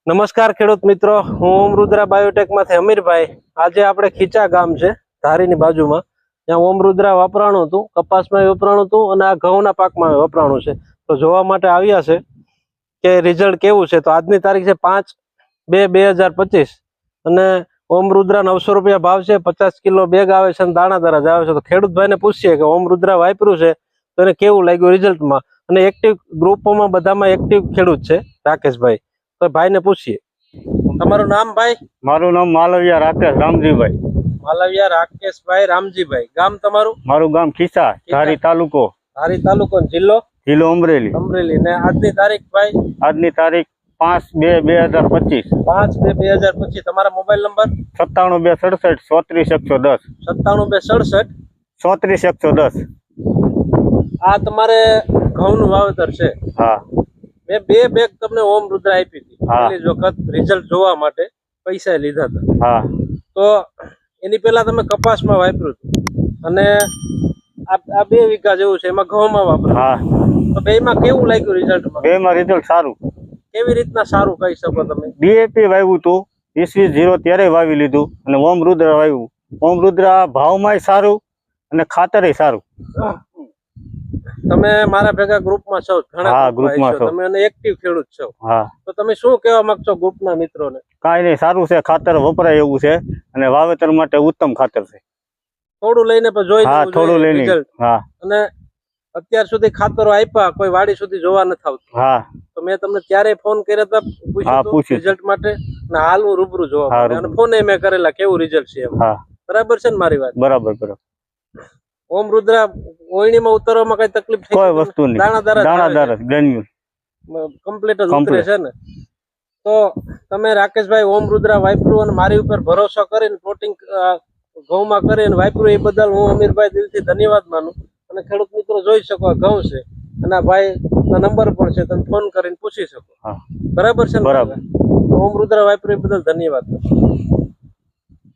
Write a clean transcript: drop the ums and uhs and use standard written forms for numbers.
નમસ્કાર ખેડૂત મિત્રો, હું ઓમ રુદ્રા બાયોટેકમાંથી અમીરભાઈ. આજે આપણે ખીચા ગામ છે ધારીની બાજુમાં, ત્યાં ઓમ રુદ્રા વપરાણું હતું, કપાસમાં વપરાણું હતું અને આ ઘઉંના પાકમાં વપરાણું છે. તો જોવા માટે આવ્યા છે કે રિઝલ્ટ કેવું છે. તો આજની તારીખ છે 5/2/2025 અને ઓમ રુદ્રા 900 રૂપિયા ભાવ છે. 50 કિલો બેગ આવે છે અને દાણાદાર જ આવે છે. તો ખેડૂત ભાઈને પૂછીએ કે ઓમ રુદ્રા વાપર્યું છે તો એને કેવું લાગ્યું રિઝલ્ટમાં. અને એક્ટિવ ગ્રુપોમાં બધામાં એક્ટિવ ખેડૂત છે રાકેશભાઈ. તો ભાઈને પૂછીએ. તમારું નામ ભાઈ? મારું નામ માલવિયા રાકેશ રામજીભાઈ. માલવિયા રાકેશભાઈ રામજીભાઈ. ગામ તમારું? મારું ગામ ખીસા, ધારી તાલુકો. ધારી તાલુકો. જિલ્લો? જિલ્લો અમરેલી. અમરેલી. ને આજની તારીખ ભાઈ? આજની તારીખ 5/2/2025. 5/2/2025. તમારા મોબાઈલ નંબર? 97 267 34110. 97 267 34110. આ તમારે ઘઉંનું વાવેતર છે? હા. મેં 2 બેગ તમને ઓમ રુદ્રા આપી હતી પહેલી જ વખત રિઝલ્ટ જોવા માટે, પૈસા લીધા હતા. હા. તો એની પહેલા તમે કપાસમાં વાપર્યું હતું અને આ 2 વીઘા જેવું છે એમાં ઘઉંમાં વાપર્યું. હા. તો બેમાં કેવું લાગ્યું રિઝલ્ટમાં? બેમાં રિઝલ્ટ સારું. કેવી રીતના સારું કહી શકો તમે? ડીએપી વાવ્યું હતું 20-0 ત્યારે વાવી લીધું અને ઓમ રુદ્રા વાવ્યું. ઓમ રુદ્રા ભાવમાંય સારું અને ખાતરેય સારું. તમે મારા ભેગા ગ્રુપમાં છો, ઘણા ગ્રુપમાં છો, તમે એક્ટિવ ખેડૂત છો. હા. તો તમે શું કહેવા માંગશો ગ્રુપના મિત્રોને? કાંઈ નહીં, સારું છે, ખાતર વપરાય એવું છે અને વાવેતર માટે ઉત્તમ ખાતર છે. થોડું લઈને પણ જોઈ હા, થોડું લઈને. હા. અને અત્યાર સુધી ખાતરો આપ્યા, કોઈ વાડી સુધી જોવા નથી આવતું. હા. તો મેં તમને ત્યારે ફોન કર્યા હતા, પૂછ્યું રિઝલ્ટ માટે, અને હાલ હું રૂબરૂ જોવા માટે, અને ફોન મેં કરેલા કેવું રિઝલ્ટ છે એમ. હા. બરાબર છે ને મારી વાત? બરાબર બરાબર. ઓમ રુદ્રા ઓયણીમાં ઉતરવામાં કઈ તકલીફ થઈ? કોઈ વસ્તુ નહીં, દાણાદાર જ ગ્રેન્યુલ કમ્પ્લીટ જ ઉતરે છે ને. તો તમે રાકેશભાઈ ઓમ રુદ્રા વાપર્યું અને મારી ઉપર ભરોસો કરીને પ્લોટિંગ ઘઉંમાં કરીને વાપર્યું, એ બદલ હું અમીરભાઈ દિલથી ધન્યવાદ માનું. અને ખેડૂત મિત્રો જોઈ શકો ઘઉં છે અને આ ભાઈ ના નંબર પણ છે, તમે ફોન કરીને પૂછી શકો. બરાબર છે ને? બરાબર. ઓમ રુદ્રા વાપર્યું એ બદલ ધન્યવાદ.